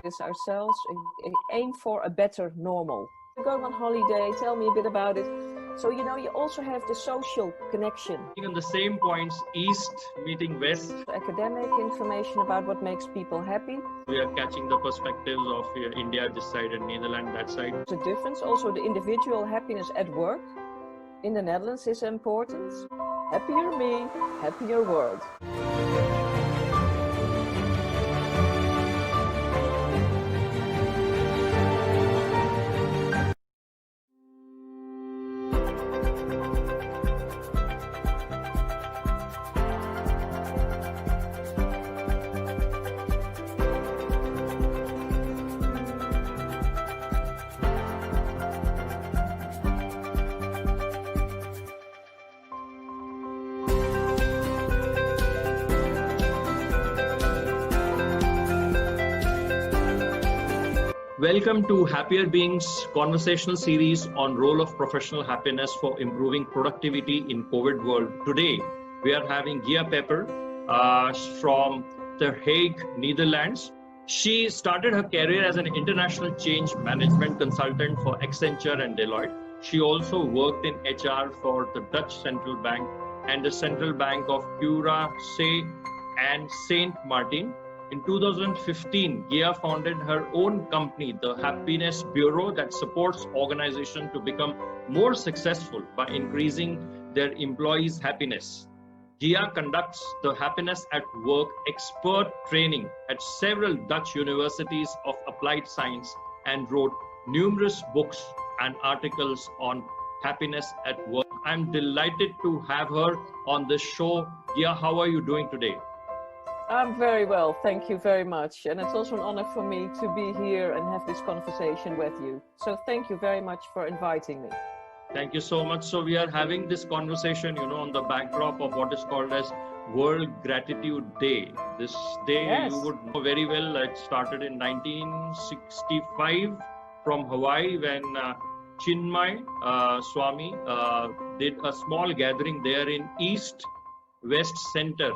this ourselves, aim for a better normal. Going on holiday, tell me a bit about it. So, you know, you also have the social connection. On the same points, East meeting West. Academic information about what makes people happy. We are catching the perspectives of India this side and Netherlands that side. The difference, also the individual happiness at work in the Netherlands is important. Happier me, happier world. Welcome to HappierBeings conversational series on role of professional happiness for improving productivity in COVID world. Today, we are having Peper from the Hague, Netherlands. She started her career as an international change management consultant for Accenture and Deloitte. She also worked in HR for the Dutch Central Bank and the Central Bank of Curaçao and Saint Martin. In 2015, Gia founded her own company, the HappinessBureau, that supports organizations to become more successful by increasing their employees' happiness. Gia conducts the Happiness at Work expert training at several Dutch universities of applied science and wrote numerous books and articles on happiness at work. I'm delighted to have her on this show. Gia, how are you doing today? I'm very well, thank you very much. And it's also an honor for me to be here and have this conversation with you. So thank you very much for inviting me. Thank you so much. So we are having this conversation, on the backdrop of what is called as World Gratitude Day. This day, yes, you would know very well, it started in 1965 from Hawaii when Chinmay Swami did a small gathering there in East West Center.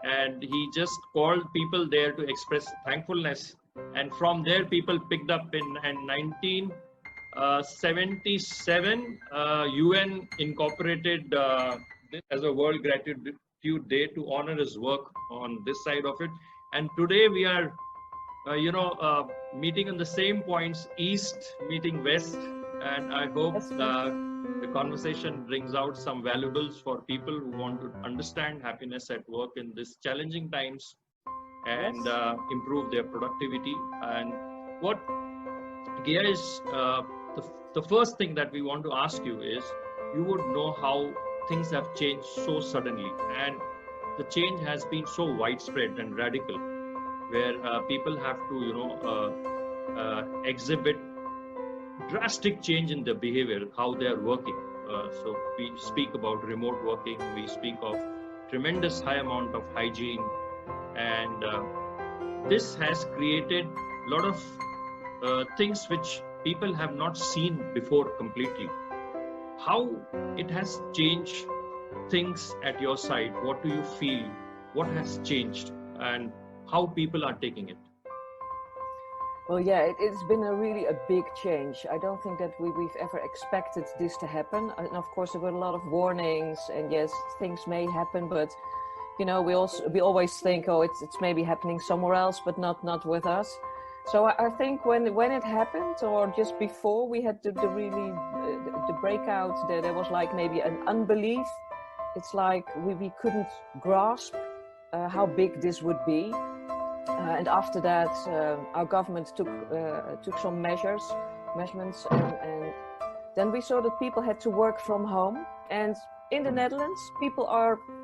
And he just called people there to express thankfulness. And from there, people picked up in 1977, UN incorporated this as a World Gratitude Day to honor his work on this side of it. And today we are, meeting on the same points, East meeting West. And I hope the conversation brings out some valuables for people who want to understand happiness at work in these challenging times and improve their productivity. And what, Gia, is the first thing that we want to ask you is, you would know how things have changed so suddenly, and the change has been so widespread and radical, where people have to, exhibit drastic change in their behavior, how they are working. So we speak about remote working, we speak of tremendous high amount of hygiene, and this has created a lot of things which people have not seen before completely. How it has changed things at your side? What do you feel? What has changed, and how people are taking it? Well, yeah, it's been a big change. I don't think that we've ever expected this to happen. And of course, there were a lot of warnings, and yes, things may happen, but we always think, oh, it's maybe happening somewhere else, but not with us. So I think when it happened, or just before we had the breakout, there was like maybe an unbelief. It's like we couldn't grasp how big this would be. And after that, our government took some measurements, and then we saw that people had to work from home. And in the Netherlands,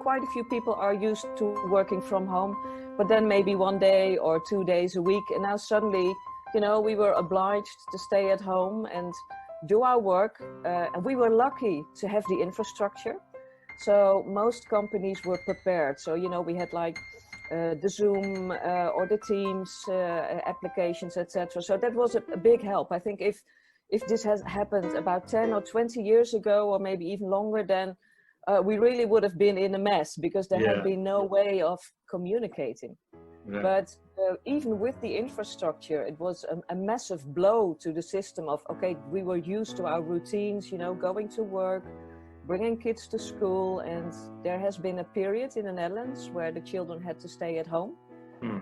quite a few people are used to working from home, but then maybe 1 day or 2 days a week. And now suddenly, we were obliged to stay at home and do our work. And we were lucky to have the infrastructure. So most companies were prepared. So, we had like the Zoom or the Teams applications, etc. So that was a big help. I think if this has happened about 10 or 20 years ago, or maybe even longer, then we really would have been in a mess, because there had been no way of communicating. Right. But even with the infrastructure, it was a massive blow to the system of, okay, we were used to our routines, you know, going to work, bringing kids to school, and there has been a period in the Netherlands where the children had to stay at home.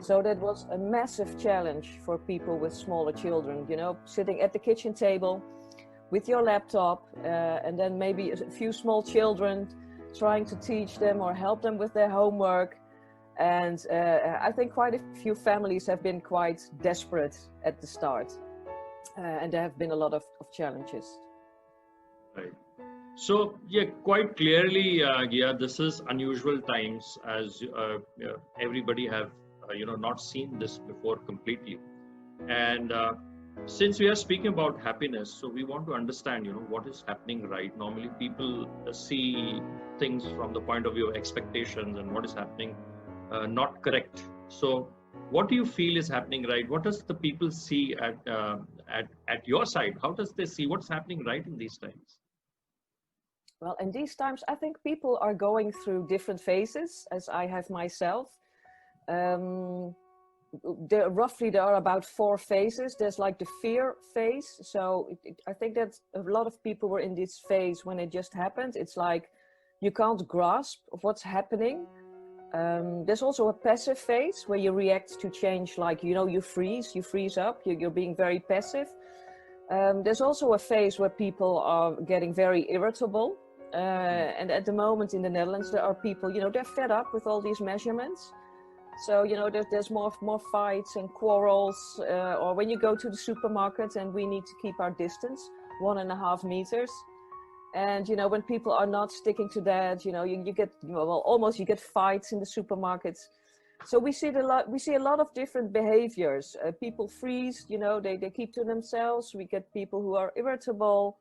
So that was a massive challenge for people with smaller children, you know, sitting at the kitchen table with your laptop, and then maybe a few small children, trying to teach them or help them with their homework. And I think quite a few families have been quite desperate at the start, and there have been a lot of challenges. Right. So yeah, quite clearly, yeah, this is unusual times, as everybody have not seen this before completely. And since we are speaking about happiness, so we want to understand, what is happening right. Normally, people see things from the point of view of expectations and what is happening not correct. So, what do you feel is happening right? What does the people see at your side? How does they see what's happening right in these times? Well, in these times, I think people are going through different phases, as I have myself. Roughly there are about 4 phases. There's like the fear phase. So I think that a lot of people were in this phase when it just happened. It's like you can't grasp of what's happening. There's also a passive phase where you react to change, like, you freeze up, you're being very passive. There's also a phase where people are getting very irritable. And at the moment in the Netherlands, there are people, they're fed up with all these measurements. So, there's more fights and quarrels, or when you go to the supermarket and we need to keep our distance, 1.5 meters. And, when people are not sticking to that, you get, you get fights in the supermarkets. So we see a lot of different behaviors. People freeze, they keep to themselves. We get people who are irritable.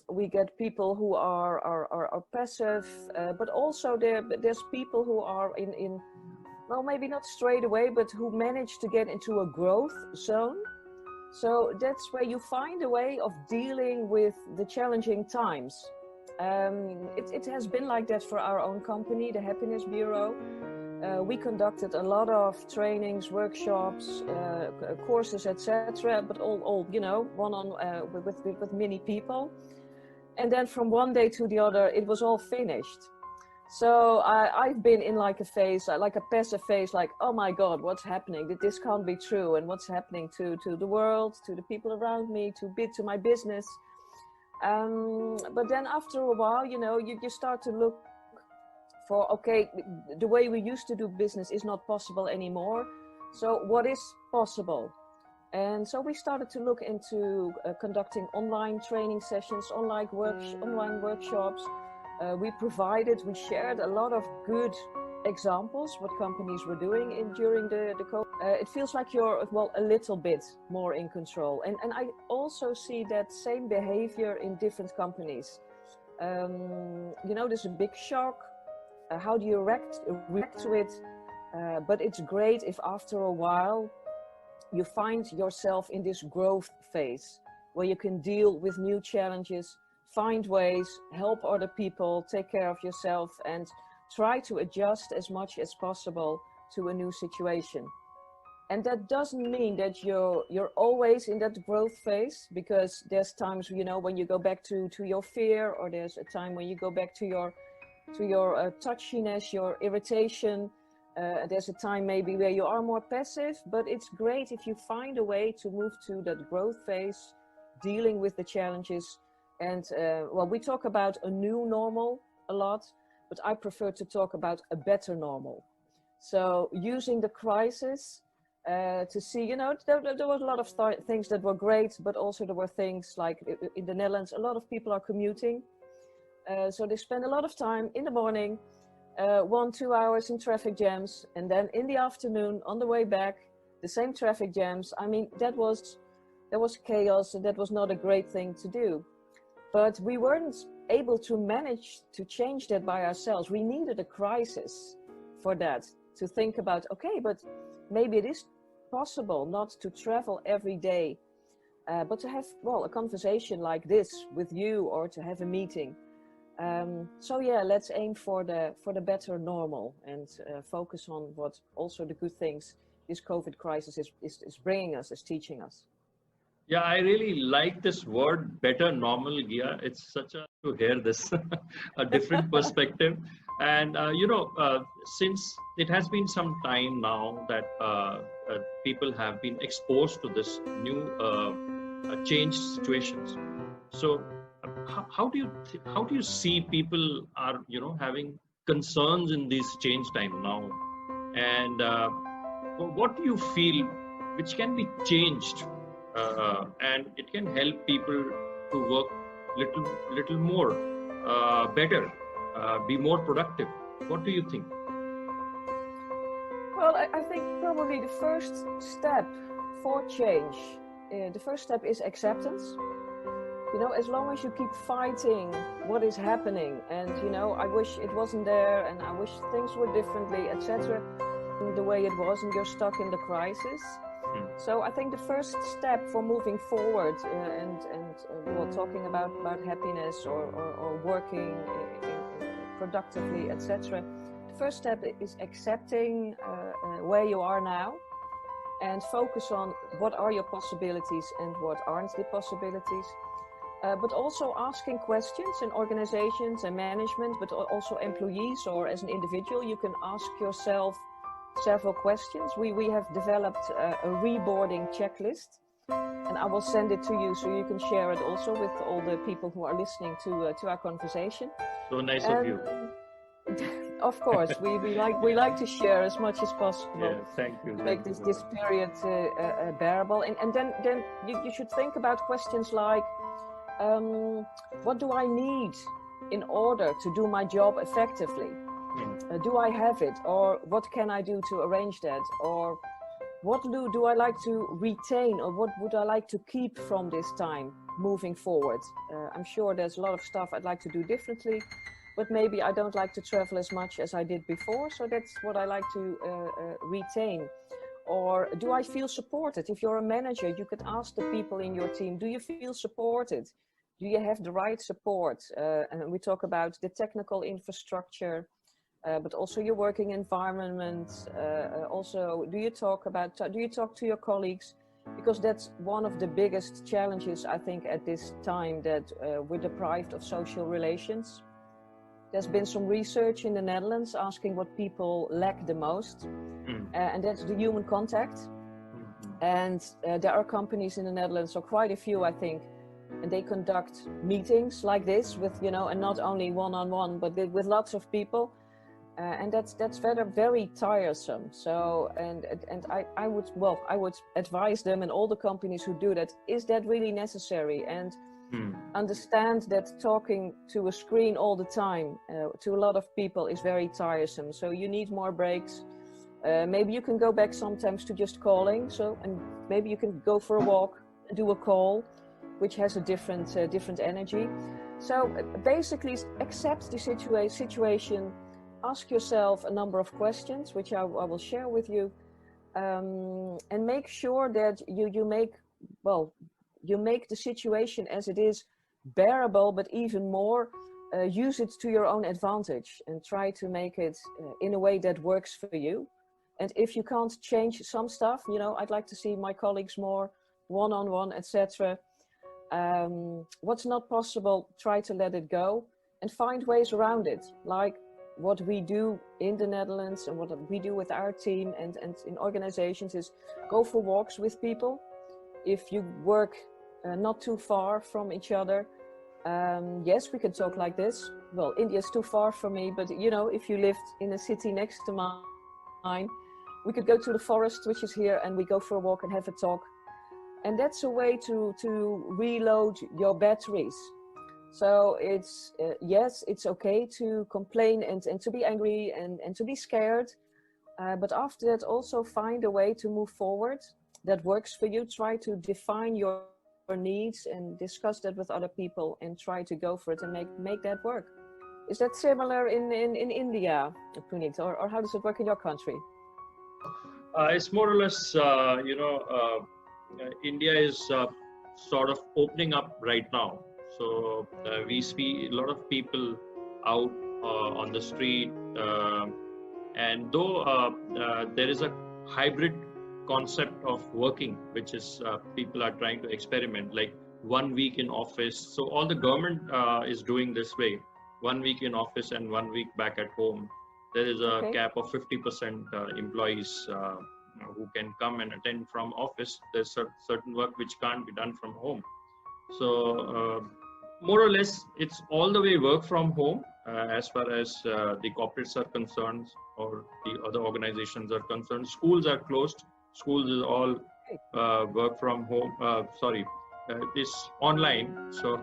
We get people who are passive, but also there's people who are in well, maybe not straight away, but who manage to get into a growth zone. So that's where you find a way of dealing with the challenging times. It has been like that for our own company, the HappinessBureau. We conducted a lot of trainings, workshops, courses, etc. But all one-on with many people. And then from one day to the other, it was all finished. So I've been in like a phase, like a passive phase, like, oh my God, what's happening? This can't be true. And what's happening to the world, to the people around me, to my business. But then after a while, you start to look for, okay, the way we used to do business is not possible anymore. So what is possible? And so we started to look into conducting online training sessions, online workshops. We shared a lot of good examples, what companies were doing during the COVID. It feels like you're, a little bit more in control. And I also see that same behavior in different companies. There's a big shock. How do you react to it? But it's great if after a while you find yourself in this growth phase where you can deal with new challenges, find ways, help other people, take care of yourself, and try to adjust as much as possible to a new situation. And that doesn't mean that you're always in that growth phase, because there's times, when you go back to your fear, or there's a time when you go back to your touchiness, your irritation. There's a time maybe where you are more passive, but it's great if you find a way to move to that growth phase, dealing with the challenges. And we talk about a new normal a lot, but I prefer to talk about a better normal. So using the crisis to see, there was a lot of things that were great, but also there were things like in the Netherlands, a lot of people are commuting. So they spend a lot of time in the morning, 1-2 hours in traffic jams, and then in the afternoon on the way back, the same traffic jams. I mean, there was chaos, and that was not a great thing to do. But we weren't able to manage to change that by ourselves. We needed a crisis for that, to think about, okay, but maybe it is possible not to travel every day, but to have, a conversation like this with you, or to have a meeting. So yeah, let's aim for the better normal and focus on what also the good things this COVID crisis is bringing us, is teaching us. Yeah, I really like this word, better normal, Gia. It's such a to hear this, a different perspective. And, since it has been some time now that people have been exposed to this new changed situations. So how do you see people are, having concerns in this change time now? And what do you feel which can be changed and it can help people to work little more better, be more productive? What do you think? Well, I think probably the first step for change, the first step is acceptance. As long as you keep fighting what is happening, and I wish it wasn't there, and I wish things were differently, etc., the way it was, and you're stuck in the crisis. So I think the first step for moving forward and talking about happiness or working productively, etc. The first step is accepting where you are now and focus on what are your possibilities and what aren't the possibilities. But also asking questions in organizations and management, but also employees or as an individual, you can ask yourself several questions. We have developed a reboarding checklist, and I will send it to you so you can share it also with all the people who are listening to our conversation. So nice of you. Of course, we like to share as much as possible. Yeah, thank you. To make this period bearable, and then you should think about questions like, what do I need in order to do my job effectively? Do I have it, or what can I do to arrange that, or what do I like to retain, or what would I like to keep from this time moving forward? I'm sure there's a lot of stuff I'd like to do differently, but maybe I don't like to travel as much as I did before, so that's what I like to retain. Or do I feel supported? If you're a manager, you could ask the people in your team, do you feel supported? Do you have the right support? And we talk about the technical infrastructure, but also your working environment. Also, do you talk to your colleagues? Because that's one of the biggest challenges, I think, at this time, that we're deprived of social relations. There's been some research in the Netherlands asking what people lack the most, and that's the human contact. And there are companies in the Netherlands, or quite a few, I think, and they conduct meetings like this with, and not only one-on-one, but with lots of people. And that's very tiresome. So, and I would advise them and all the companies who do that, is that really necessary? And understand that talking to a screen all the time to a lot of people is very tiresome. So you need more breaks. Maybe you can go back sometimes to just calling. And maybe you can go for a walk, do a call, which has a different energy. So basically, accept the situation. Ask yourself a number of questions, which I will share with you, and make sure that you make the situation as it is bearable, but even more, use it to your own advantage and try to make it in a way that works for you. And if you can't change some stuff, I'd like to see my colleagues more one-on-one, etc. What's not possible, try to let it go and find ways around it, like what we do in the Netherlands and what we do with our team and in organizations is go for walks with people. If you work not too far from each other, yes, we can talk like this. Well, India's too far from me, but if you lived in a city next to mine, we could go to the forest, which is here, and we go for a walk and have a talk. And that's a way to reload your batteries. So it's, yes, it's okay to complain and to be angry and to be scared. But after that, also find a way to move forward that works for you. Try to define your needs and discuss that with other people and try to go for it and make that work. Is that similar in India, Puneet, or how does it work in your country? It's more or less, India is sort of opening up right now. So we see a lot of people out on the street. And though there is a hybrid concept of working, which is people are trying to experiment, like 1 week in office. So all the government is doing this way, 1 week in office and 1 week back at home. There is a cap of 50% employees who can come and attend from office. There's certain work which can't be done from home. So more or less, it's all the way work from home as far as the corporates are concerned or the other organizations are concerned. Schools are closed. Schools is all work from home. It's online. So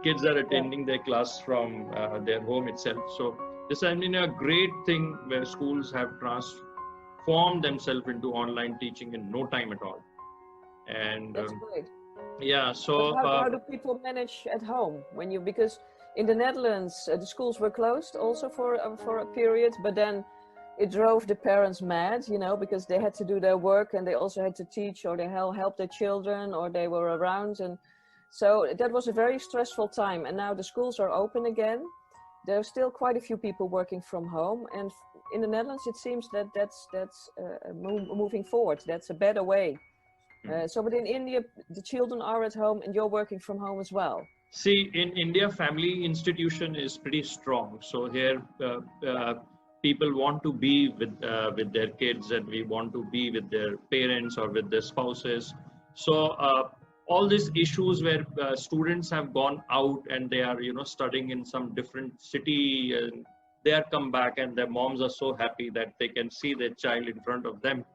kids are attending their class from their home itself. So this has been a great thing where schools have transformed themselves into online teaching in no time at all. And that's great. Yeah, so how do people manage at home because in the Netherlands the schools were closed also for a period, but then it drove the parents mad, because they had to do their work and they also had to teach, or they help their children, or they were around, and so that was a very stressful time. And now the schools are open again. There are still quite a few people working from home, and in the Netherlands it seems that's moving forward. That's a better way. But in India, the children are at home and you're working from home as well. See, in India, family institution is pretty strong. So here, people want to be with their kids, and we want to be with their parents or with their spouses. So all these issues where students have gone out and they are, studying in some different city, and they are come back and their moms are so happy that they can see their child in front of them.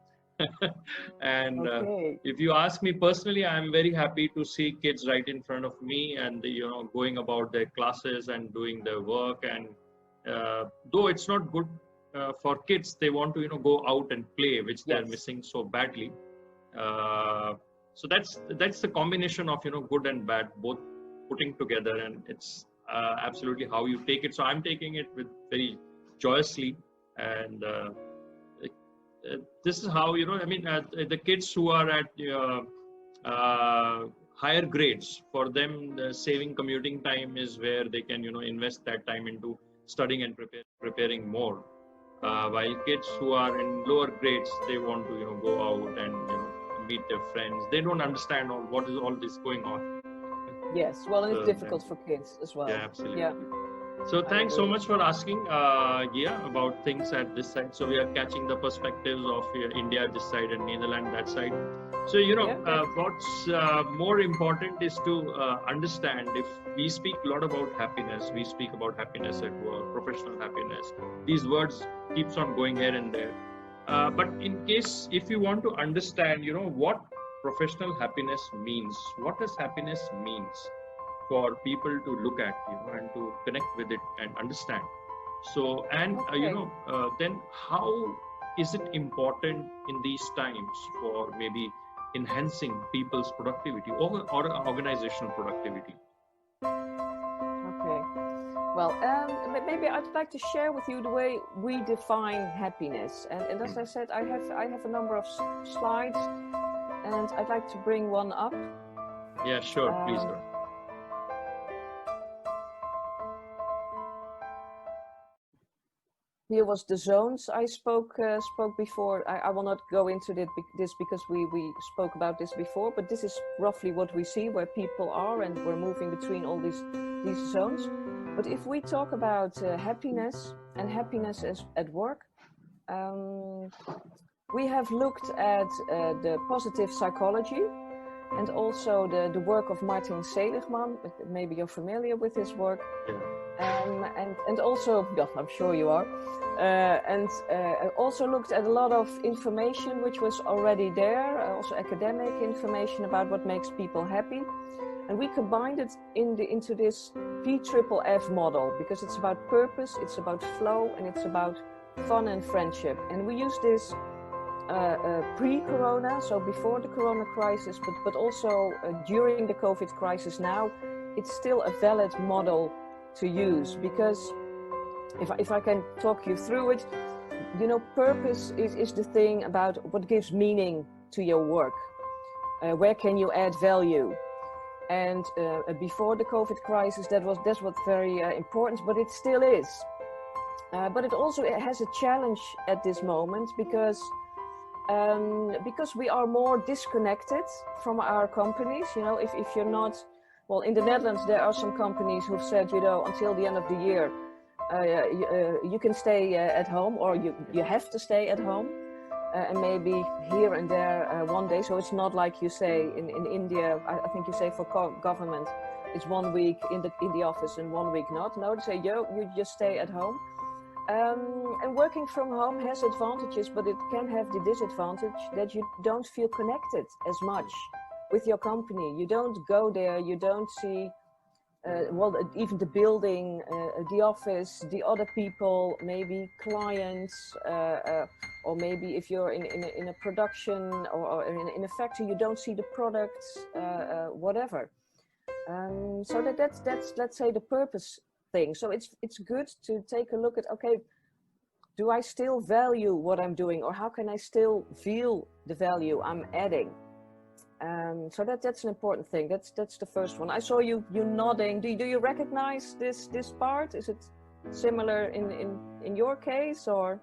And if you ask me personally, I'm very happy to see kids right in front of me and going about their classes and doing their work. And though it's not good for kids, they want to go out and play, which they're missing so badly. So that's the combination of good and bad, both putting together, and it's absolutely how you take it. So I'm taking it with very joyously, and this is how the kids who are at higher grades, for them the saving commuting time is where they can invest that time into studying and preparing more, while kids who are in lower grades, they want to go out and meet their friends. They don't understand what is all this going on. Yes, well, and it's difficult for kids as well. Yeah, absolutely. So thanks so much for asking, about things at this side. So we are catching the perspectives of India this side and Netherlands that side. So, what's more important is to understand, if we speak a lot about happiness, we speak about happiness at work, professional happiness. These words keeps on going here and there. But in case, if you want to understand, what professional happiness means, what does happiness means for people to look at, and to connect with it and understand. So, and then how is it important in these times for maybe enhancing people's productivity or organizational productivity? Okay. Well, maybe I'd like to share with you the way we define happiness. And as I said, I have a number of slides, and I'd like to bring one up. Yeah, sure, please go. Here was the zones I spoke before. I will not go into this because we spoke about this before, but this is roughly what we see where people are, and we're moving between all these zones. But if we talk about happiness and happiness at work, we have looked at the positive psychology and also the work of Martin Seligman. Maybe you're familiar with his work. And also, I'm sure you are, and also looked at a lot of information which was already there, also academic information about what makes people happy, and we combined it into this PFFF model, because it's about purpose, it's about flow, and it's about fun and friendship. And we use this pre-corona, so before the corona crisis, but also during the COVID crisis now. It's still a valid model to use, because if I can talk you through it, purpose is the thing about what gives meaning to your work. Where can you add value? And before the COVID crisis, that's what very important, but it still is. But it also has a challenge at this moment because we are more disconnected from our companies. You know, if you're not, well, in the Netherlands, there are some companies who've said, you know, until the end of the year, you can stay at home, or you have to stay at home, and maybe here and there one day. So it's not like you say in India, I think you say for government, it's 1 week in the office and 1 week not. No, they say, you just stay at home. And working from home has advantages, but it can have the disadvantage that you don't feel connected as much with your company. You don't go there, you don't see, well, even the building, the office, the other people, maybe clients, or maybe if you're in a production or in a factory, you don't see the products, whatever. So that's let's say the purpose thing. So it's good to take a look at, okay, do I still value what I'm doing, or how can I still feel the value I'm adding? So that's an important thing. That's the first one. I saw you nodding. Do you recognize this part? Is it similar in your case, or?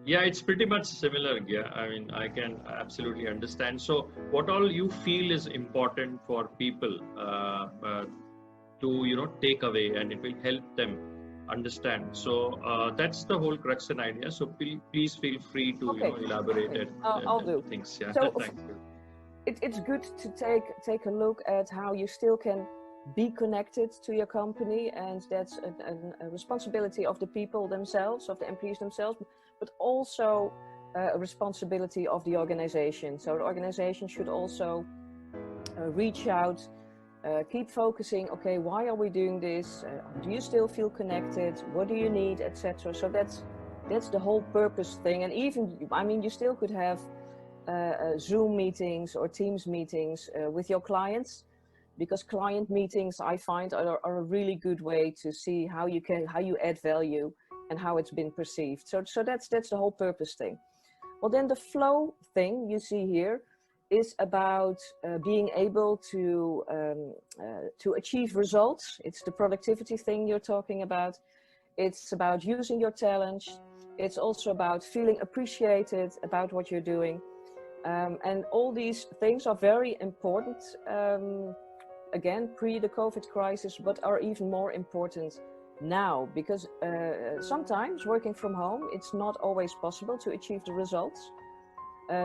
Yeah, it's pretty much similar. Yeah, I mean, I can absolutely understand. So what all you feel is important for people to take away, and it will help them understand. So that's the whole crux and idea. So please feel free to elaborate it. I'll do things. Yeah. So Thank you. It's good to take a look at how you still can be connected to your company, and that's a responsibility of the people themselves, of the employees themselves, but also a responsibility of the organization. So the organization should also reach out, keep focusing. Okay, why are we doing this? Do you still feel connected? What do you need, etc. So that's the whole purpose thing. And even, I mean, you still could have Zoom meetings or Teams meetings with your clients, because client meetings, I find, are a really good way to see how you add value and how it's been perceived. So that's the whole purpose thing. Well, then the flow thing you see here is about being able to achieve results. It's the productivity thing you're talking about. It's about using your talent. It's also about feeling appreciated about what you're doing. And all these things are very important, again, pre the COVID crisis, but are even more important now, because sometimes working from home, it's not always possible to achieve the results.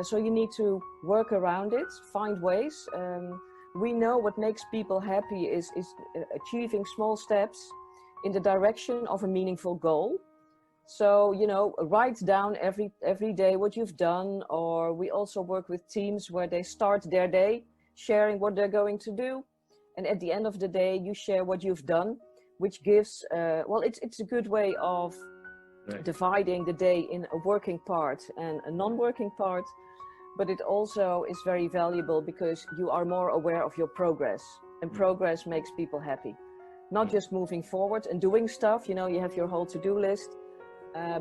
So you need to work around it, find ways. We know what makes people happy is achieving small steps in the direction of a meaningful goal. So, write down every day what you've done, or we also work with teams where they start their day sharing what they're going to do. And at the end of the day, you share what you've done, which gives, it's a good way of dividing the day in a working part and a non-working part. But it also is very valuable because you are more aware of your progress, and progress makes people happy. Not just moving forward and doing stuff, you have your whole to-do list,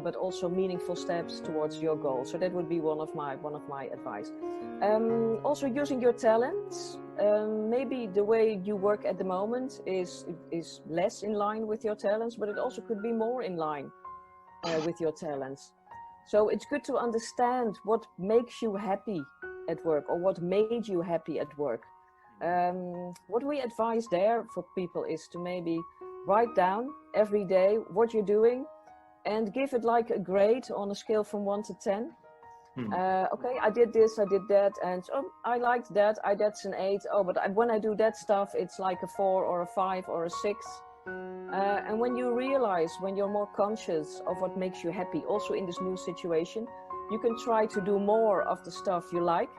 but also meaningful steps towards your goal. So that would be one of my advice. Also using your talents. Maybe the way you work at the moment is less in line with your talents, but it also could be more in line with your talents. So it's good to understand what makes you happy at work, or what made you happy at work. What we advise there for people is to maybe write down every day what you're doing, and give it like a grade on a scale from 1 to 10. Okay, I did this, I did that, and I liked that, that's an 8. But when I do that stuff, it's like a 4 or a 5 or a 6. And when you realize, when you're more conscious of what makes you happy, also in this new situation, you can try to do more of the stuff you like,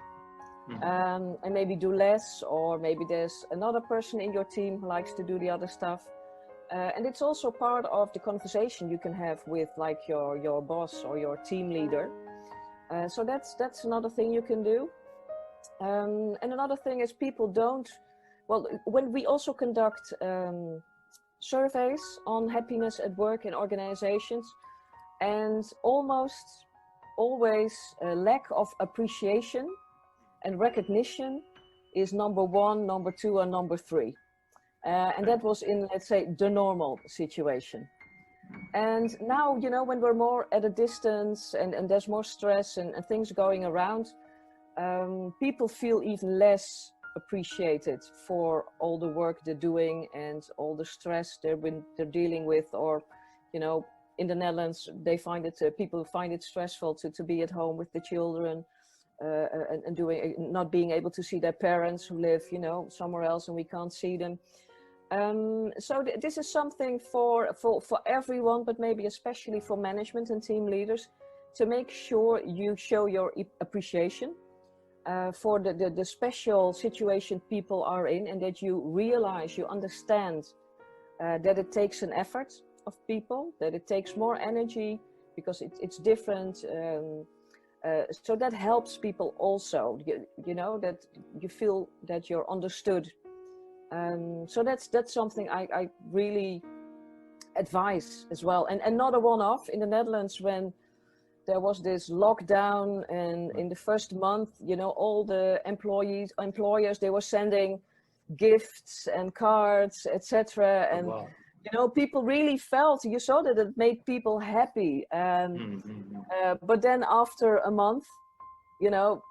and maybe do less, or maybe there's another person in your team who likes to do the other stuff. And it's also part of the conversation you can have with like your boss or your team leader. So that's another thing you can do. And another thing is when we also conduct surveys on happiness at work in organizations, and almost always a lack of appreciation and recognition is number 1, number 2, and number 3. And that was in, let's say, the normal situation. And now, you know, when we're more at a distance and there's more stress and things going around, people feel even less appreciated for all the work they're doing and all the stress they're dealing with. Or, you know, in the Netherlands, they find it, people find it stressful to be at home with the children and not being able to see their parents who live, you know, somewhere else, and we can't see them. So this is something for everyone, but maybe especially for management and team leaders, to make sure you show your appreciation for the special situation people are in, and that you realize, you understand that it takes an effort of people, that it takes more energy because it's different. So that helps people also, you know, that you feel that you're understood. So that's something I really advise as well. And another one-off in the Netherlands, when there was this lockdown, and in the first month, you know, all the employers, they were sending gifts and cards, etc. And Wow. you know, people really felt, you saw that it made people happy. But then after a month, you know,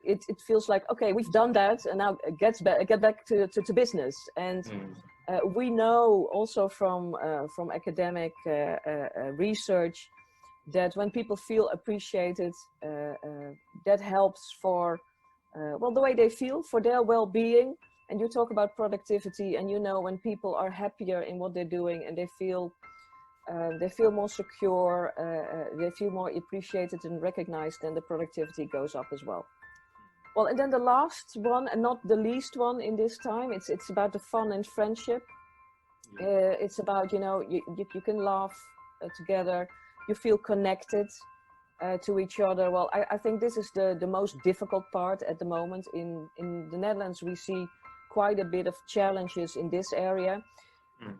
it feels like, okay, we've done that, and now get back to business. And we know also from academic research that when people feel appreciated, that helps for well, the way they feel, for their well-being. And you talk about productivity, and you know, when people are happier in what they're doing, and they feel more secure, they feel more appreciated and recognized, then the productivity goes up as well. Well, and then the last one, and not the least one in this time, it's about the fun and friendship. It's about, you know, you can laugh together, you feel connected to each other. Well, I think this is the most difficult part at the moment. In the Netherlands, we see quite a bit of challenges in this area.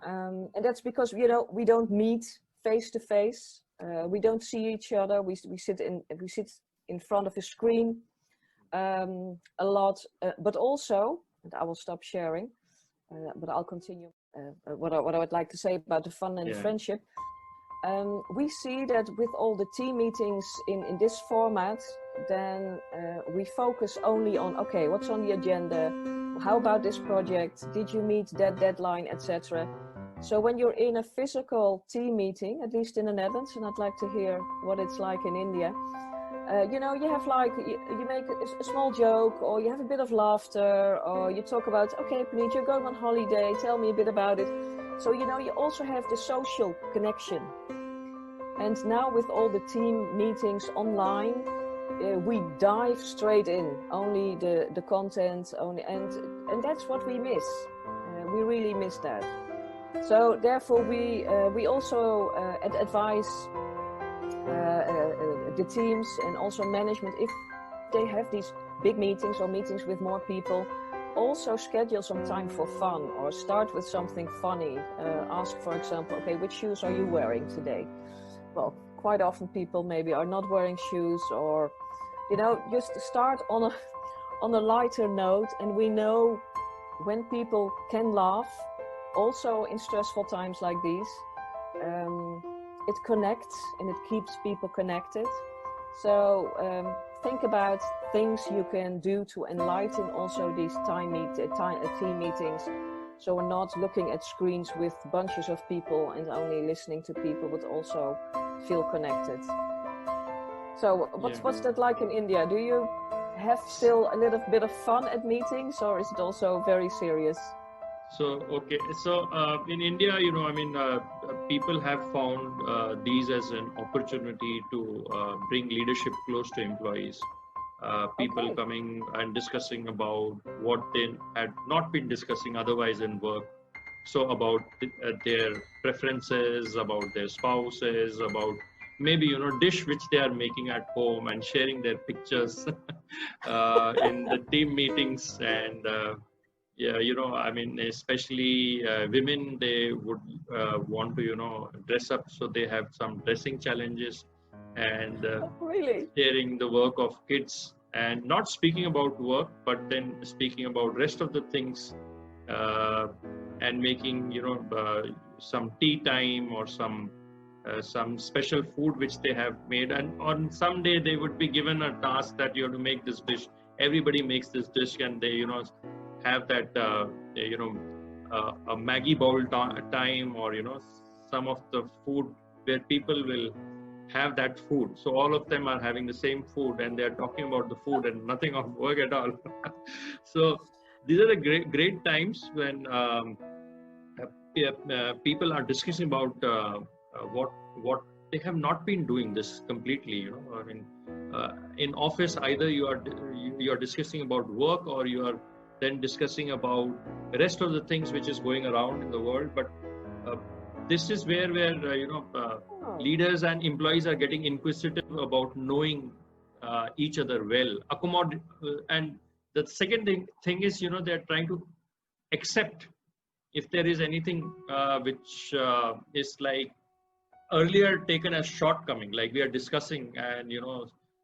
And that's because, you know, we don't meet face to face. We don't see each other. We sit in front of a screen a lot, but also, and I will stop sharing, but I'll continue what I would like to say about the fun and friendship. We see that with all the team meetings in this format, then we focus only on, okay, what's on the agenda? How about this project? Did you meet that deadline, etc.? So when you're in a physical team meeting, at least in the Netherlands, and I'd like to hear what it's like in India, you know, you have like, you make a small joke, or you have a bit of laughter, or you talk about, okay, Puneet, you're going on holiday, tell me a bit about it. So, you know, you also have the social connection. And now with all the team meetings online, we dive straight in, only the content, only, and that's what we miss. We really miss that. So therefore we also advise the teams and also management, if they have these big meetings or meetings with more people, also schedule some time for fun, or start with something funny. Ask, for example, okay, which shoes are you wearing today? Well, quite often people maybe are not wearing shoes, or, you know, just start on a lighter note. And we know when people can laugh, also in stressful times like these, it connects and it keeps people connected. So think about things you can do to enlighten also these team meetings. So we're not looking at screens with bunches of people and only listening to people, but also feel connected. So what's that like in India? Do you have still a little bit of fun at meetings, or is it also very serious? So, okay. So in India, you know, I mean, people have found these as an opportunity to bring leadership close to employees. People coming and discussing about what they had not been discussing otherwise in work. So about their preferences, about their spouses, about maybe, you know, dish which they are making at home, and sharing their pictures in the team meetings. And yeah, you know, I mean, especially women, they would want to, you know, dress up. So they have some dressing challenges, and Really? sharing the work of kids and not speaking about work, but then speaking about rest of the things, and making some tea time or some special food which they have made, and on some day they would be given a task that you have to make this dish. Everybody makes this dish, and they have that a Maggie bowl time, or some of the food where people will have that food. So all of them are having the same food, and they are talking about the food and nothing of work at all. So these are the great times when people are discussing about what they have not been doing this completely. I mean, in office, either you are discussing about work, or you are then discussing about the rest of the things which is going around in the world. But this is where leaders and employees are getting inquisitive about knowing each other well, accommodate, and the second thing is they're trying to accept if there is anything which is like earlier taken as shortcoming, like we are discussing, and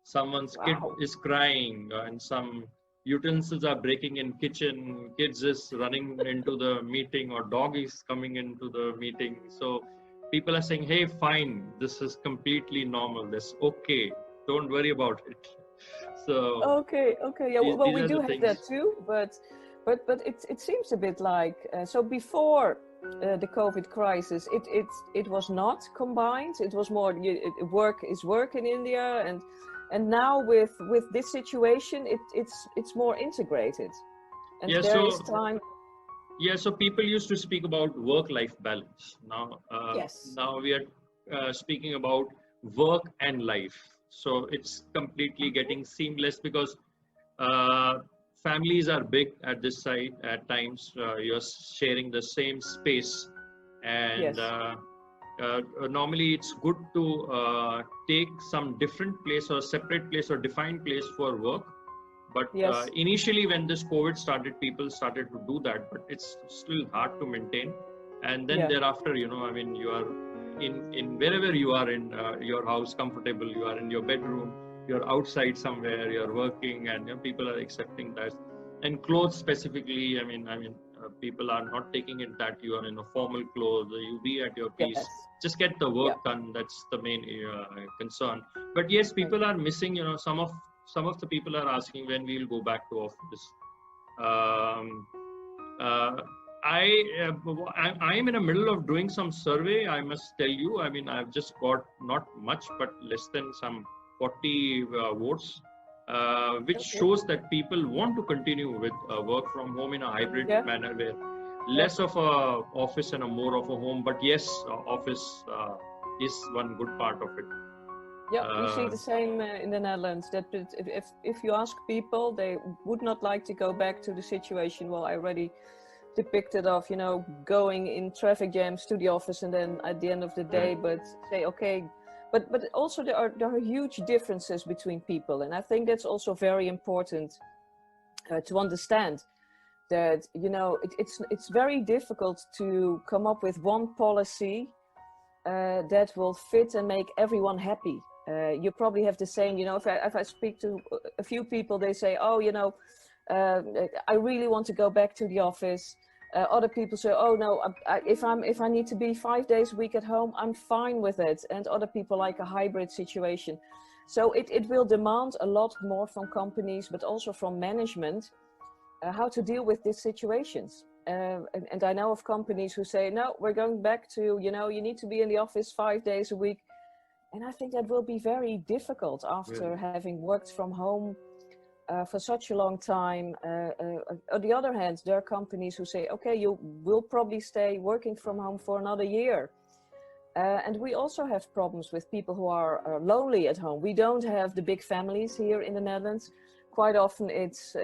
someone's kid is crying, and some utensils are breaking in kitchen, kids is running into the meeting, or dog is coming into the meeting. So people are saying, hey, fine, this is completely normal, this okay, don't worry about it. So okay, yeah, well, we do have that too, but it seems a bit like so before the COVID crisis, it was not combined. It was more work is work in India, and now with this situation, it's more integrated, and there is time. Yeah, so people used to speak about work-life balance. Now, yes. Now we are speaking about work and life. So it's completely getting seamless, because families are big at this side. At times, you're sharing the same space, and normally it's good to take some different place, or separate place, or defined place for work. But initially, when this COVID started, people started to do that, but it's still hard to maintain. And then thereafter, I mean, you are in wherever you are in your house, comfortable, you are in your bedroom, you're outside somewhere, you're working, and people are accepting that. And clothes specifically, I mean, people are not taking it that you are in a formal clothes, you be at your peace, just get the work done. That's the main concern. But yes, people are missing, some of the people are asking when we will go back to office. I am in the middle of doing some survey, I must tell you. I mean, I've just got not much, but less than some 40 votes, which shows that people want to continue with work from home in a hybrid manner, where less of a office and a more of a home. But yes, office is one good part of it. Yeah, we see the same in the Netherlands, that if you ask people, they would not like to go back to the situation. Well, I already depicted of, going in traffic jams to the office, and then at the end of the day, but say, okay, but also there are huge differences between people. And I think that's also very important to understand that, it's very difficult to come up with one policy that will fit and make everyone happy. You probably have the same, if I speak to a few people, they say, oh, I really want to go back to the office. Other people say, oh no, if I need to be 5 days a week at home, I'm fine with it. And other people like a hybrid situation. So it will demand a lot more from companies, but also from management, how to deal with these situations. And I know of companies who say, no, we're going back to, you need to be in the office 5 days a week. And I think that will be very difficult after having worked from home for such a long time. On the other hand, there are companies who say, okay, you will probably stay working from home for another year. And we also have problems with people who are lonely at home. We don't have the big families here in the Netherlands. Quite often it's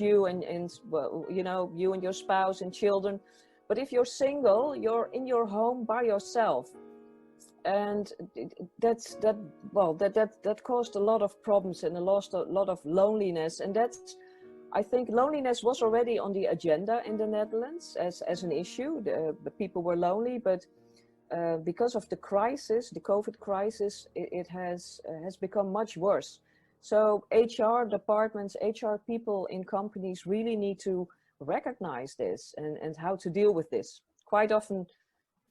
you and well, you and your spouse and children. But if you're single, you're in your home by yourself. And that caused a lot of problems and a lot of loneliness. And I think loneliness was already on the agenda in the Netherlands as an issue. The people were lonely, but because of the crisis, the COVID crisis, it has become much worse. So HR departments, HR people in companies really need to recognize this and how to deal with this. Quite often,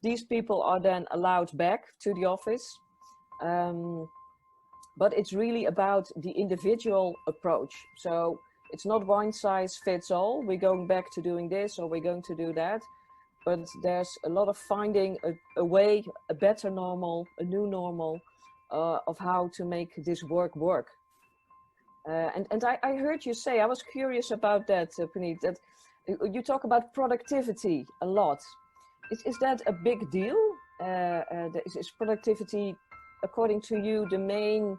these people are then allowed back to the office. But it's really about the individual approach. So it's not one size fits all. We're going back to doing this or we're going to do that. But there's a lot of finding a way, a better normal, a new normal of how to make this work. And I heard you say, I was curious about that, Puneet, that you talk about productivity a lot. Is that a big deal? Is productivity, according to you, the main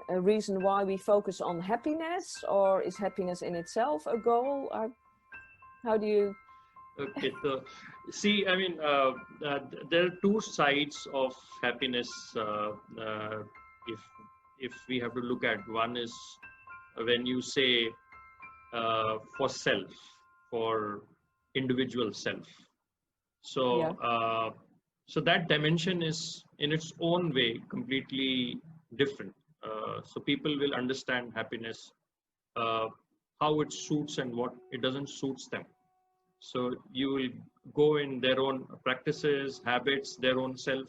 reason why we focus on happiness, or is happiness in itself a goal? How do you? Okay, so see, I mean, there are two sides of happiness. If we have to look at, one is when you say for self, for individual self. So, Yeah. so that dimension is in its own way completely different. So people will understand happiness, how it suits and what it doesn't suits them. So you will go in their own practices, habits, their own self,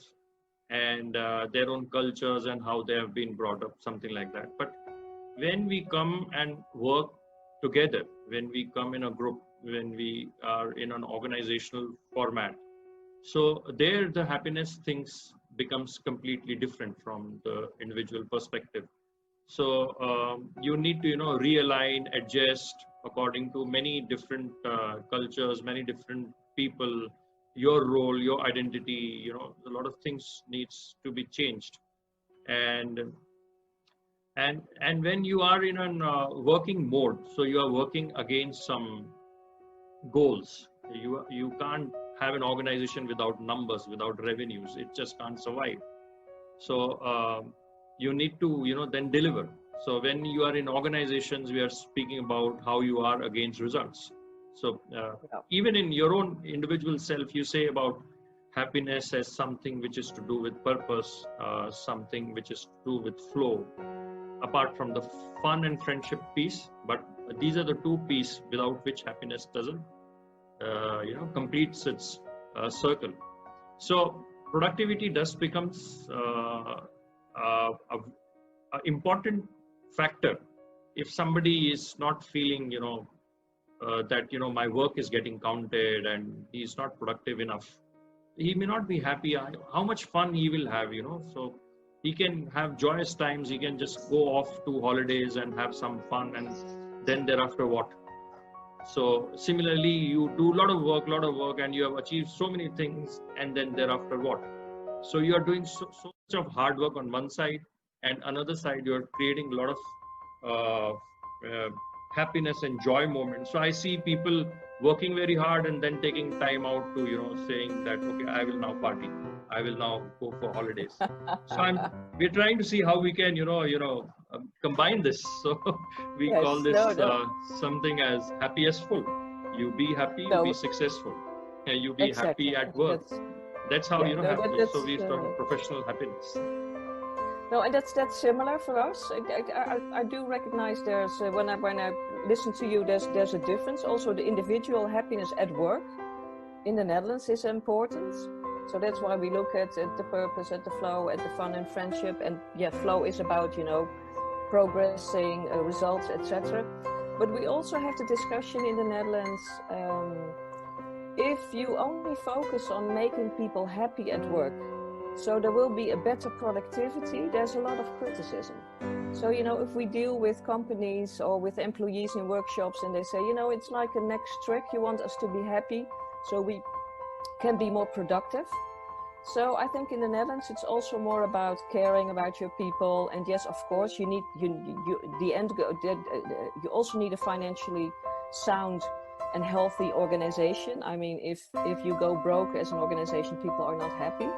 and their own cultures and how they have been brought up, something like that. But when we come and work together, when we come in a group, when we are in an organizational format, so there the happiness things becomes completely different from the individual perspective. So you need to realign, adjust according to many different cultures, many different people, your role, your identity. A lot of things needs to be changed. And when you are in a working mode, so you are working against some goals. You can't have an organization without numbers, without revenues. It just can't survive. So you need to then deliver. So when you are in organizations, we are speaking about how you are against results. So even in your own individual self, you say about happiness as something which is to do with purpose, something which is to do with flow, apart from the fun and friendship piece. But these are the two pieces without which happiness doesn't completes its circle. So productivity does becomes a important factor. If somebody is not feeling that my work is getting counted and he's not productive enough, he may not be happy. How much fun he will have, so he can have joyous times, he can just go off to holidays and have some fun, and then thereafter what? So similarly, you do a lot of work, and you have achieved so many things, and then thereafter what? So you are doing so much of hard work on one side, and another side you are creating a lot of happiness and joy moments. So I see people working very hard and then taking time out to saying that, okay, I will now party, I will now go for holidays. So we're trying to see how we can combine this. So we Yes, call this no. something as happyestful. You be happy, you be successful, and you be Exactly. happy at work. That's how happy. So we talk professional happiness. No, and that's similar for us. I do recognize there's when I listen to you, there's a difference. Also, the individual happiness at work in the Netherlands is important. So that's why we look at the purpose, at the flow, at the fun and friendship. And yeah, flow is about progressing, results, etc. But we also have the discussion in the Netherlands. If you only focus on making people happy at work, so there will be a better productivity, there's a lot of criticism. So, if we deal with companies or with employees in workshops and they say, it's like a next trick, you want us to be happy so we can be more productive. So I think in the Netherlands, it's also more about caring about your people. And yes, of course, you need, you also need a financially sound and healthy organization. I mean, if you go broke as an organization, people are not happy.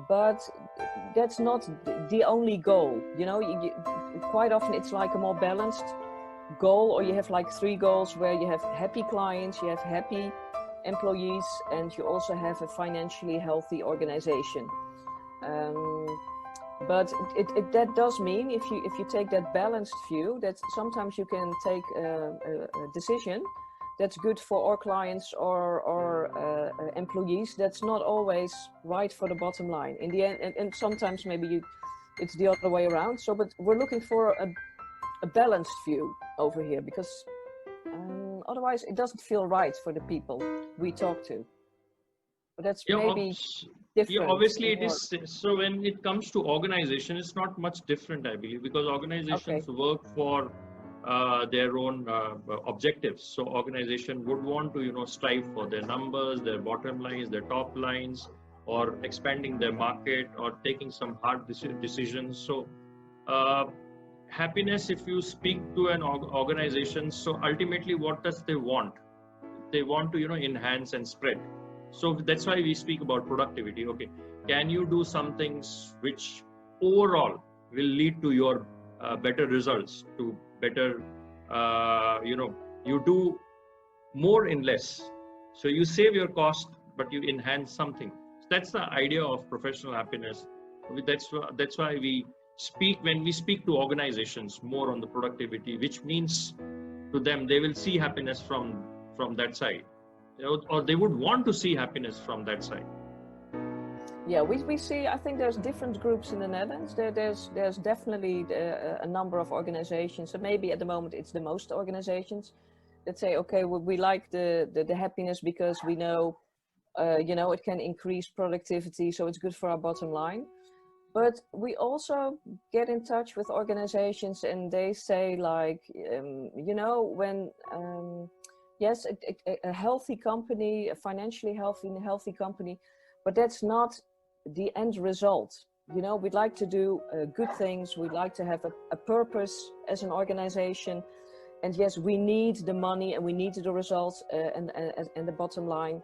But that's not the only goal. Quite often it's like a more balanced goal, or you have like 3 goals where you have happy clients, you have happy employees, and you also have a financially healthy organization. But that does mean if you take that balanced view, that sometimes you can take a decision that's good for our clients or employees. That's not always right for the bottom line in the end, and sometimes maybe it's the other way around. So, but we're looking for a balanced view over here, because otherwise it doesn't feel right for the people we talk to. But that's maybe different. Yeah, obviously it is. So when it comes to organization, it's not much different, I believe, because organizations work for their own objectives. So organization would want to, strive for their numbers, their bottom lines, their top lines, or expanding their market, or taking some hard decisions. So happiness, if you speak to an organization, so ultimately what does they want? They want to, enhance and spread. So that's why we speak about productivity. Okay, can you do some things which overall will lead to your better results, to better, you do more in less. So you save your cost, but you enhance something. That's the idea of professional happiness. That's why we speak, when we speak to organizations, more on the productivity, which means to them, they will see happiness from that side. Or they would want to see happiness from that side. Yeah, we see, I think there's different groups in the Netherlands. There's definitely a number of organizations, so maybe at the moment it's the most organizations that say, okay, we like the happiness because we know, it can increase productivity, so it's good for our bottom line. But we also get in touch with organizations and they say like, when... yes, a healthy company, a financially healthy company, but that's not the end result. We'd like to do good things. We'd like to have a purpose as an organization. And yes, we need the money and we need the results and the bottom line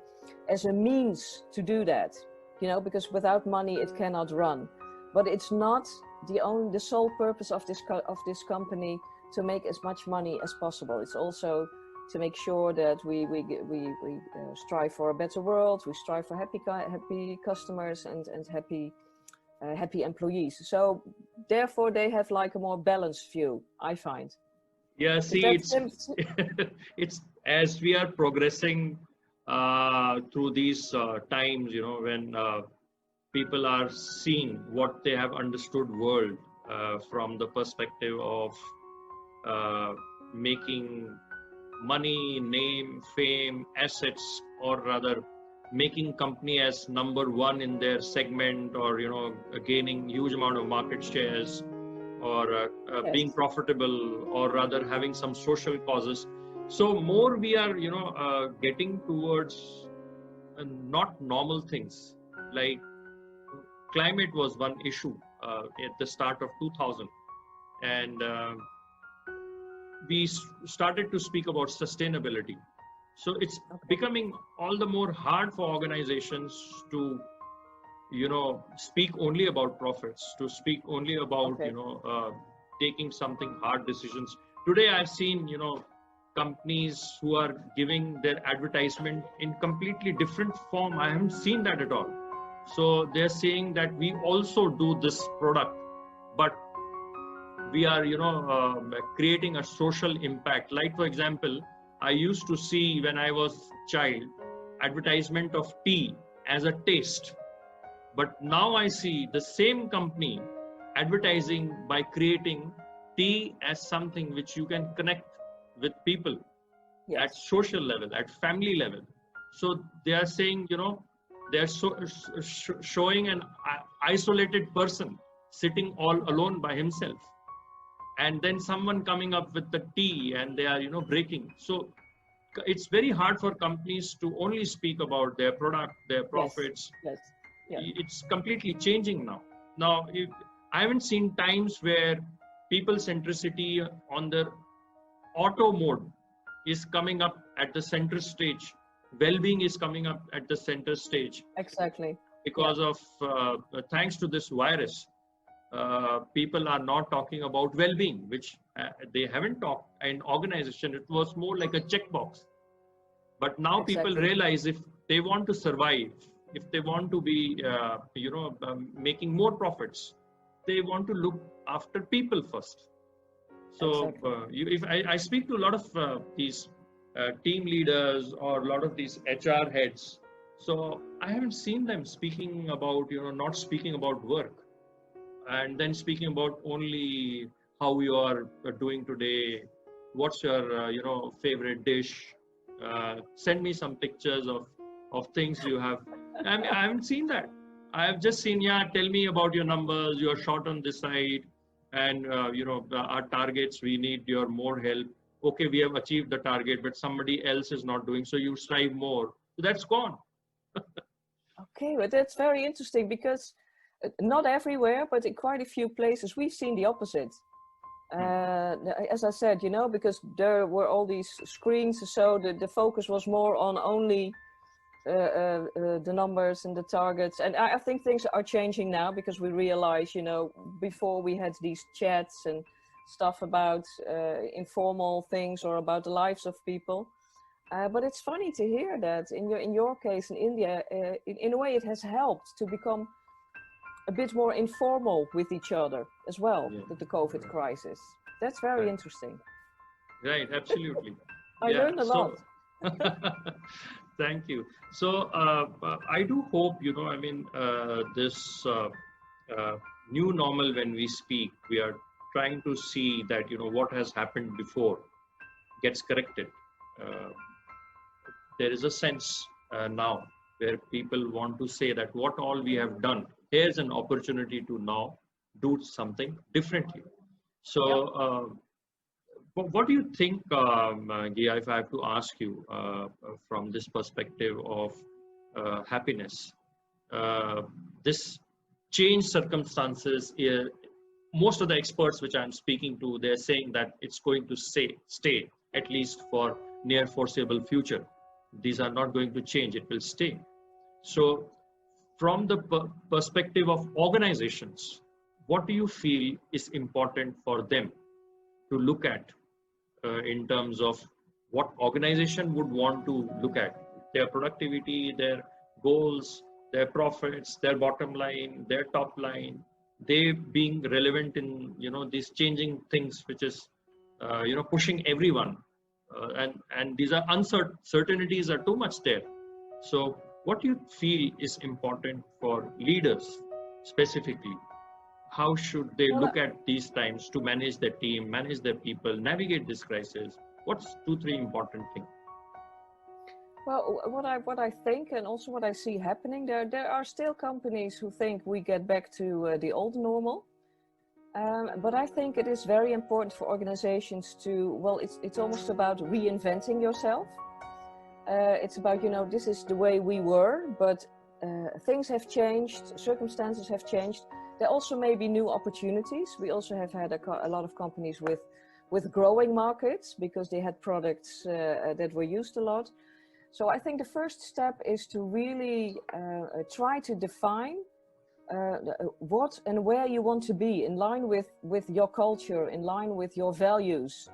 as a means to do that, because without money it cannot run. But it's not the sole purpose of this company to make as much money as possible. It's also to make sure that we strive for a better world. We strive for happy customers and happy employees. So therefore, they have like a more balanced view, I find. Yeah, see, it's as we are progressing through these times, when people are seeing what they have understood world from the perspective of making money, name, fame, assets, or rather making company as number one in their segment, or gaining huge amount of market shares, or being profitable, or rather having some social causes. So more we are getting towards not normal things. Like climate was one issue at the start of 2000, and we started to speak about sustainability. So it's becoming all the more hard for organizations to, speak only about profits, to speak only about, taking something hard decisions. Today, I've seen, companies who are giving their advertisement in completely different form. I haven't seen that at all. So they're saying that we also do this product, but we are, creating a social impact. Like, for example, I used to see when I was a child, advertisement of tea as a taste. But now I see the same company advertising by creating tea as something which you can connect with people at social level, at family level. So they are saying, they're showing an isolated person sitting all alone by himself, and then someone coming up with the tea and they are, breaking. So it's very hard for companies to only speak about their product, their profits. Yes. Yeah. It's completely changing now. Now, I haven't seen times where people centricity on their auto mode is coming up at the center stage. Well-being is coming up at the center stage. Exactly. Because of, thanks to this virus, people are not talking about well-being, which they haven't talked in organization. It was more like a checkbox. But now people realize if they want to survive, if they want to be, making more profits, they want to look after people first. So Exactly. if I speak to a lot of these team leaders or a lot of these HR heads, so I haven't seen them speaking about, not speaking about work, and then speaking about only how you are doing today, what's your favorite dish, send me some pictures of things you have. I haven't seen that. I have just seen, yeah, tell me about your numbers, you are short on this side, and our targets, we need your more help. Okay, we have achieved the target, but somebody else is not doing, so you strive more. So that's gone. Okay, but that's very interesting because not everywhere, but in quite a few places, we've seen the opposite. As I said, because there were all these screens, so the focus was more on only the numbers and the targets. And I think things are changing now because we realize, before we had these chats and stuff about informal things or about the lives of people. But it's funny to hear that in your case in India, in a way it has helped to become a bit more informal with each other as well, with the COVID crisis. That's very interesting. Right, absolutely. I learned a lot. Thank you. So I do hope, this new normal, when we speak, we are trying to see that, what has happened before gets corrected. There is a sense now where people want to say that what all we have done, here's an opportunity to now do something differently. So what do you think, Gia, if I have to ask you from this perspective of happiness, this changed circumstances, most of the experts which I'm speaking to, they're saying that it's going to stay at least for near foreseeable future. These are not going to change, it will stay. So from the perspective of organizations, what do you feel is important for them to look at in terms of what organization would want to look at? Their productivity, their goals, their profits, their bottom line, their top line, they being relevant in these changing things, which is pushing everyone, and these are uncertainties are too much there. So what do you feel is important for leaders specifically? How should they look at these times to manage their team, manage their people, navigate this crisis? What's 2-3 important things? Well, what I think, and also what I see happening, there are still companies who think we get back to the old normal. But I think it is very important for organizations to, well, it's almost about reinventing yourself. It's about, this is the way we were, but things have changed, circumstances have changed. There also may be new opportunities. We also have had a lot of companies with growing markets because they had products that were used a lot. So I think the first step is to really try to define what and where you want to be in line with your culture, in line with your values.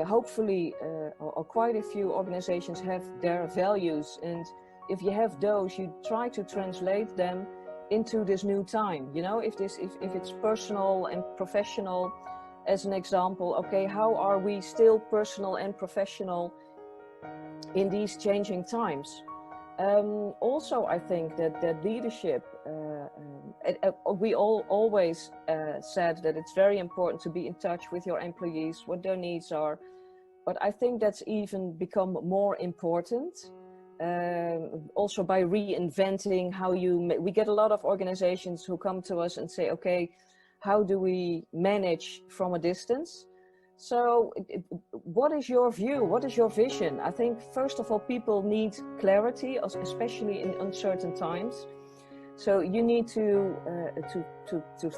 Hopefully, or quite a few organizations have their values, and if you have those, you try to translate them into this new time. If it's personal and professional, as an example, okay, how are we still personal and professional in these changing times? Also, I think that leadership, we always said that it's very important to be in touch with your employees, what their needs are. But I think that's even become more important. Also by reinventing how we get a lot of organizations who come to us and say, okay, how do we manage from a distance? So what is your view? What is your vision? I think, first of all, people need clarity, especially in uncertain times. So you need to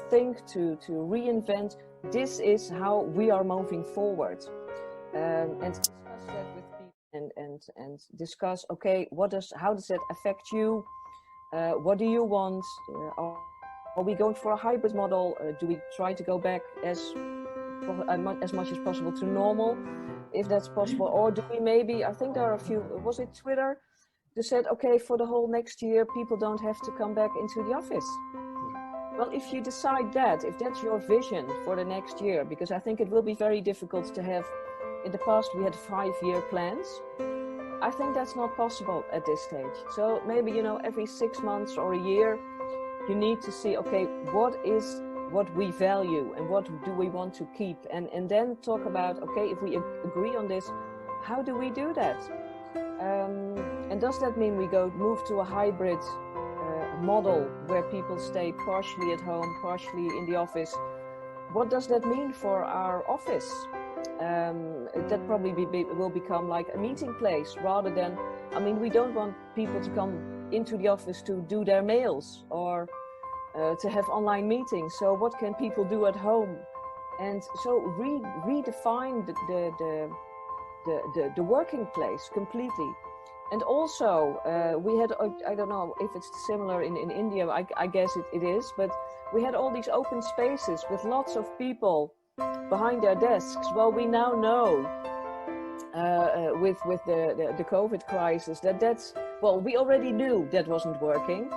think, to reinvent. This is how we are moving forward. And discuss that with people and discuss, okay, how does that affect you? What do you want? Are we going for a hybrid model? Do we try to go back as much as possible to normal, if that's possible? Or do we maybe, I think there are a few, was it Twitter, they said, okay, for the whole next year, people don't have to come back into the office. Well, if you decide that, if that's your vision for the next year, because I think it will be very difficult to have, in the past we had 5-year plans. I think that's not possible at this stage. So maybe, you know, every 6 months or a year, you need to see, okay, what we value and what do we want to keep? And then talk about, okay, if we agree on this, how do we do that? And does that mean we move to a hybrid model where people stay partially at home, partially in the office? What does that mean for our office? That probably will become like a meeting place rather than, I mean, we don't want people to come into the office to do their mails or to have online meetings. So what can people do at home? And so redefine the working place completely. And also, we had, I don't know if it's similar in India, I guess it is, but we had all these open spaces with lots of people behind their desks. Well, we now know with the COVID crisis that's, well, we already knew that wasn't working,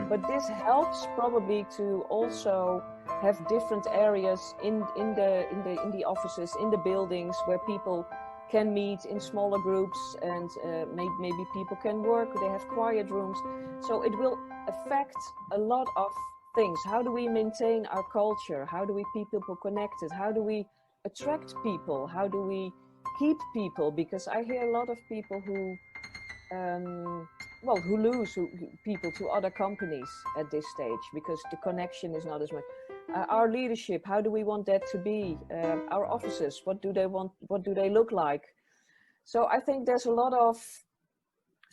but this helps probably to also have different areas in the offices, in the buildings where people can meet in smaller groups, and maybe people can work, they have quiet rooms. So it will affect a lot of things. How do we maintain our culture? How do we keep people connected? How do we attract people? How do we keep people? Because I hear a lot of people who lose people to other companies at this stage because the connection is not as much. Our leadership, how do we want that to be? Our offices, what do they want? What do they look like? So I think there's a lot of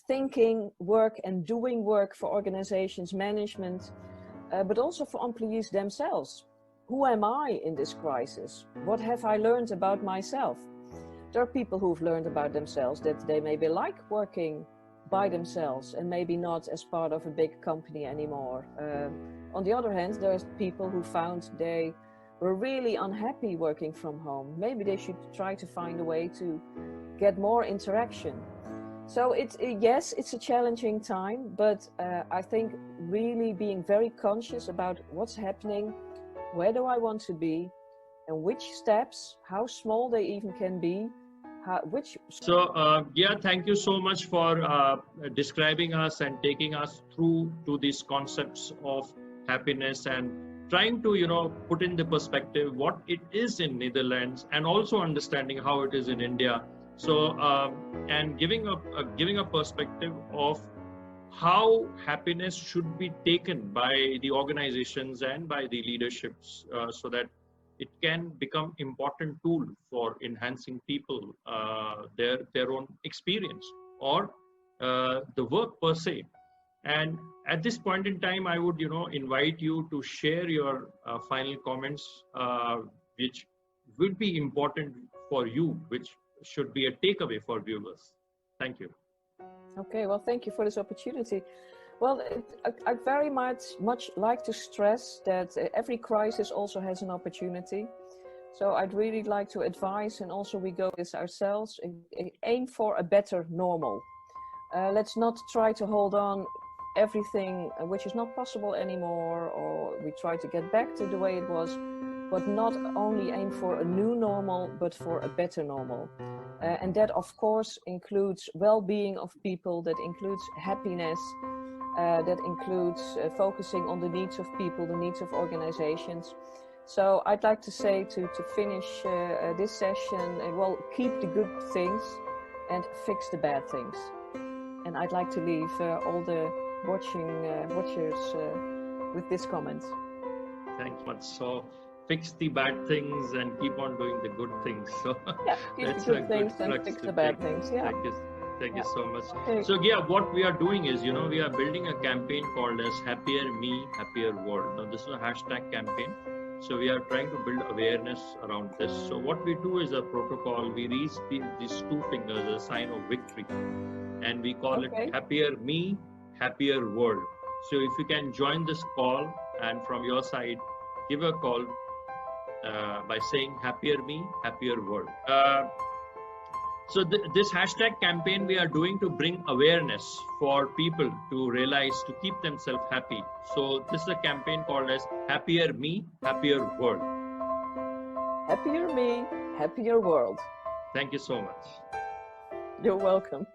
thinking work and doing work for organizations, management, but also for employees themselves. Who am I in this crisis? What have I learned about myself? There are people who've learned about themselves that they maybe like working by themselves and maybe not as part of a big company anymore. On the other hand, there's people who found they were really unhappy working from home. Maybe they should try to find a way to get more interaction. So yes, it's a challenging time, but I think really being very conscious about what's happening, where do I want to be, and which steps, how small they even can be, thank you so much for describing us and taking us through to these concepts of happiness and trying to, you know, put in the perspective what it is in Netherlands and also understanding how it is in India. So and giving a perspective of how happiness should be taken by the organizations and by the leaderships, so that it can become important tool for enhancing people, their own experience or the work per se. And at this point in time, I would, you know, invite you to share your final comments, which would be important for you, which should be a takeaway for viewers. Thank you. Okay, well, thank you for this opportunity. Well, I very much like to stress that every crisis also has an opportunity. So I'd really like to advise, and also we go this ourselves, aim for a better normal. Let's not try to hold on everything which is not possible anymore, or we try to get back to the way it was, but not only aim for a new normal, but for a better normal. And that, of course, includes well-being of people, that includes happiness, that includes focusing on the needs of people, the needs of organizations. So I'd like to say to finish this session, well, keep the good things and fix the bad things. And I'd like to leave all the watchers with this comment. Thanks much. So fix the bad things and keep on doing the good things. So yeah, keep the good things and fix the bad things. Yeah. Thank you so much. Okay. So what we are doing is, you know, we are building a campaign called as Happier Me, Happier World. Now this is a hashtag campaign. So we are trying to build awareness around this. So what we do is a protocol. We raise these two fingers, a sign of victory, and we call it Happier Me, Happier World. So if you can join this call, and from your side, give a call by saying Happier Me, Happier World. So this hashtag campaign we are doing to bring awareness for people to realize to keep themselves happy. So this is a campaign called as Happier Me, Happier World. Happier me, happier world. Thank you so much. You're welcome.